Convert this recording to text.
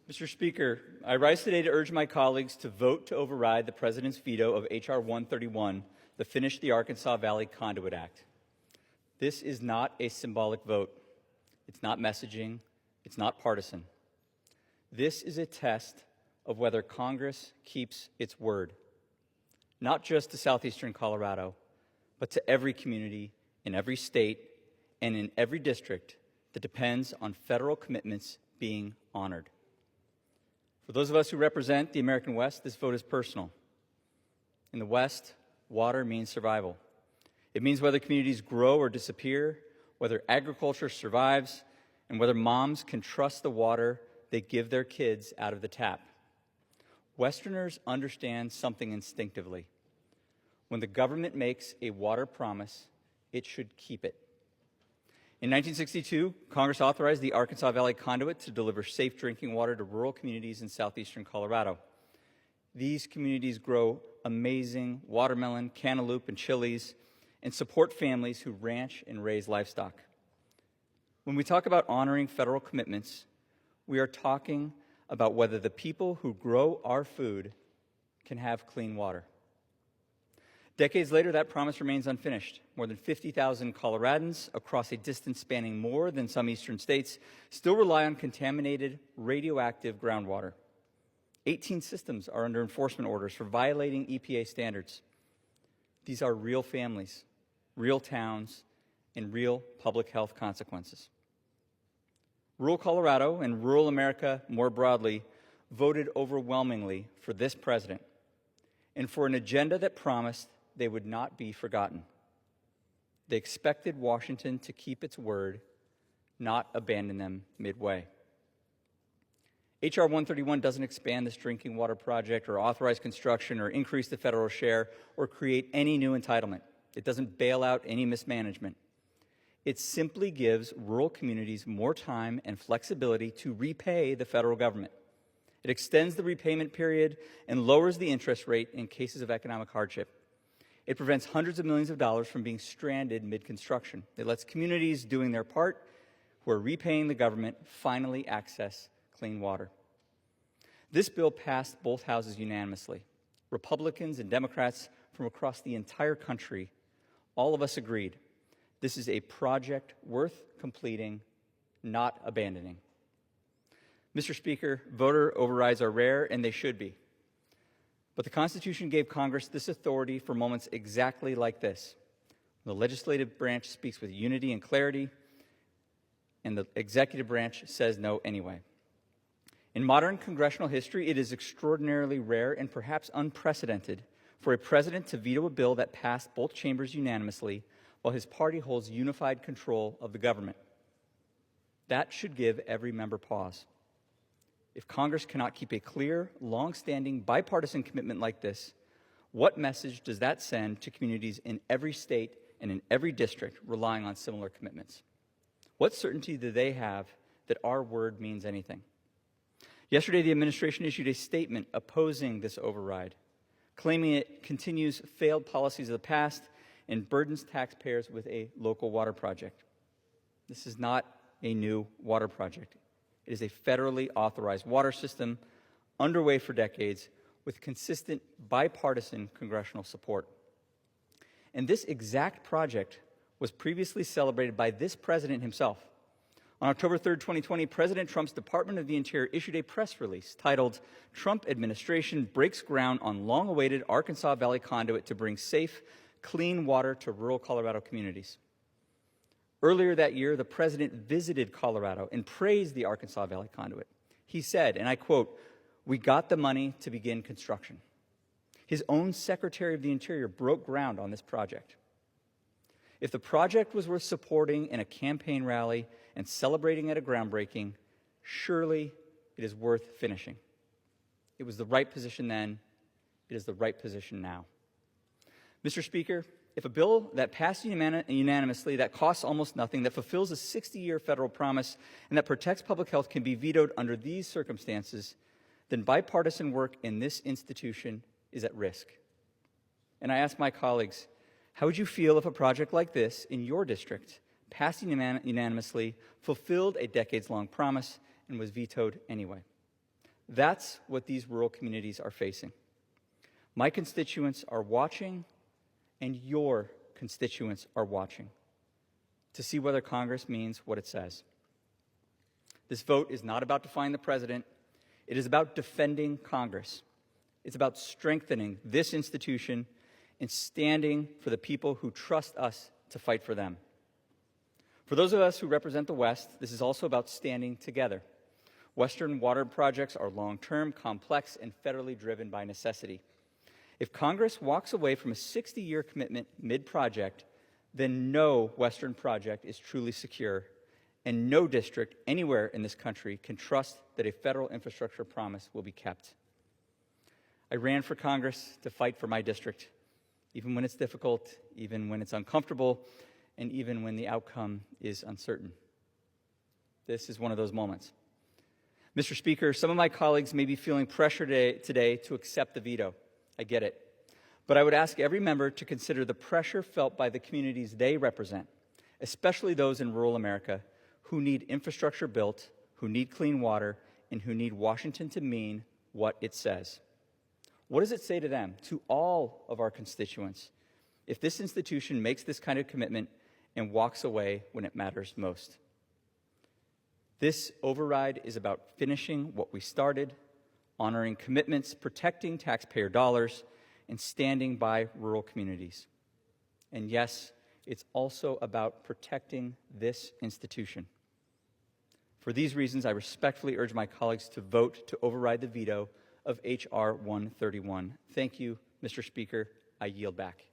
Mr. Speaker, I rise today to urge my colleagues to vote to override the President's veto of H.R. 131, the Finish the Arkansas Valley Conduit Act. This is not a symbolic vote. It's not messaging. It's not partisan. This is a test of whether Congress keeps its word, not just to southeastern Colorado, but to every community in every state and in every district that depends on federal commitments being honored. For those of us who represent the American West, this vote is personal. In the West, water means survival. It means whether communities grow or disappear, whether agriculture survives, and whether moms can trust the water they give their kids out of the tap. Westerners understand something instinctively. When the government makes a water promise, it should keep it. In 1962, Congress authorized the Arkansas Valley Conduit to deliver safe drinking water to rural communities in southeastern Colorado. These communities grow amazing watermelon, cantaloupe, and chilies, and support families who ranch and raise livestock. When we talk about honoring federal commitments, we are talking about whether the people who grow our food can have clean water. Decades later, that promise remains unfinished. More than 50,000 Coloradans across a distance spanning more than some eastern states still rely on contaminated, radioactive groundwater. 18 systems are under enforcement orders for violating EPA standards. These are real families, real towns, and real public health consequences. Rural Colorado and rural America more broadly voted overwhelmingly for this president and for an agenda that promised they would not be forgotten. They expected Washington to keep its word, not abandon them midway. H.R. 131 doesn't expand this drinking water project or authorize construction or increase the federal share or create any new entitlement. It doesn't bail out any mismanagement. It simply gives rural communities more time and flexibility to repay the federal government. It extends the repayment period and lowers the interest rate in cases of economic hardship. It prevents hundreds of millions of dollars from being stranded mid-construction. It lets communities doing their part, who are repaying the government, finally access clean water. This bill passed both houses unanimously. Republicans and Democrats from across the entire country, all of us agreed, this is a project worth completing, not abandoning. Mr. Speaker, voter overrides are rare, and they should be. But the Constitution gave Congress this authority for moments exactly like this. The legislative branch speaks with unity and clarity, and the executive branch says no anyway. In modern congressional history, it is extraordinarily rare and perhaps unprecedented for a president to veto a bill that passed both chambers unanimously while his party holds unified control of the government. That should give every member pause. If Congress cannot keep a clear, long-standing, bipartisan commitment like this, what message does that send to communities in every state and in every district relying on similar commitments? What certainty do they have that our word means anything? Yesterday, the administration issued a statement opposing this override, claiming it continues failed policies of the past and burdens taxpayers with a local water project. This is not a new water project. It is a federally authorized water system underway for decades with consistent bipartisan congressional support. And this exact project was previously celebrated by this president himself. On October 3rd, 2020, President Trump's Department of the Interior issued a press release titled, "Trump Administration Breaks Ground on Long-Awaited Arkansas Valley Conduit to Bring Safe, Clean Water to Rural Colorado Communities." Earlier that year, the president visited Colorado and praised the Arkansas Valley Conduit. He said, and I quote, "We got the money to begin construction." His own Secretary of the Interior broke ground on this project. If the project was worth supporting in a campaign rally and celebrating at a groundbreaking, surely it is worth finishing. It was the right position then. It is the right position now. Mr. Speaker, if a bill that passed unanimously, that costs almost nothing, that fulfills a 60-year federal promise, and that protects public health can be vetoed under these circumstances, then bipartisan work in this institution is at risk. And I ask my colleagues, how would you feel if a project like this in your district, passed unanimously, fulfilled a decades-long promise, and was vetoed anyway? That's what these rural communities are facing. My constituents are watching, and your constituents are watching to see whether Congress means what it says. This vote is not about defying the president. It is about defending Congress. It's about strengthening this institution and standing for the people who trust us to fight for them. For those of us who represent the West, this is also about standing together. Western water projects are long-term, complex, and federally driven by necessity. If Congress walks away from a 60-year commitment mid-project, then no Western project is truly secure, and no district anywhere in this country can trust that a federal infrastructure promise will be kept. I ran for Congress to fight for my district, even when it's difficult, even when it's uncomfortable, and even when the outcome is uncertain. This is one of those moments. Mr. Speaker, some of my colleagues may be feeling pressure today to accept the veto. I get it. But I would ask every member to consider the pressure felt by the communities they represent, especially those in rural America who need infrastructure built, who need clean water, and who need Washington to mean what it says. What does it say to them, to all of our constituents, if this institution makes this kind of commitment and walks away when it matters most? This override is about finishing what we started, honoring commitments, protecting taxpayer dollars, and standing by rural communities. And yes, it's also about protecting this institution. For these reasons, I respectfully urge my colleagues to vote to override the veto of H.R. 131. Thank you, Mr. Speaker. I yield back.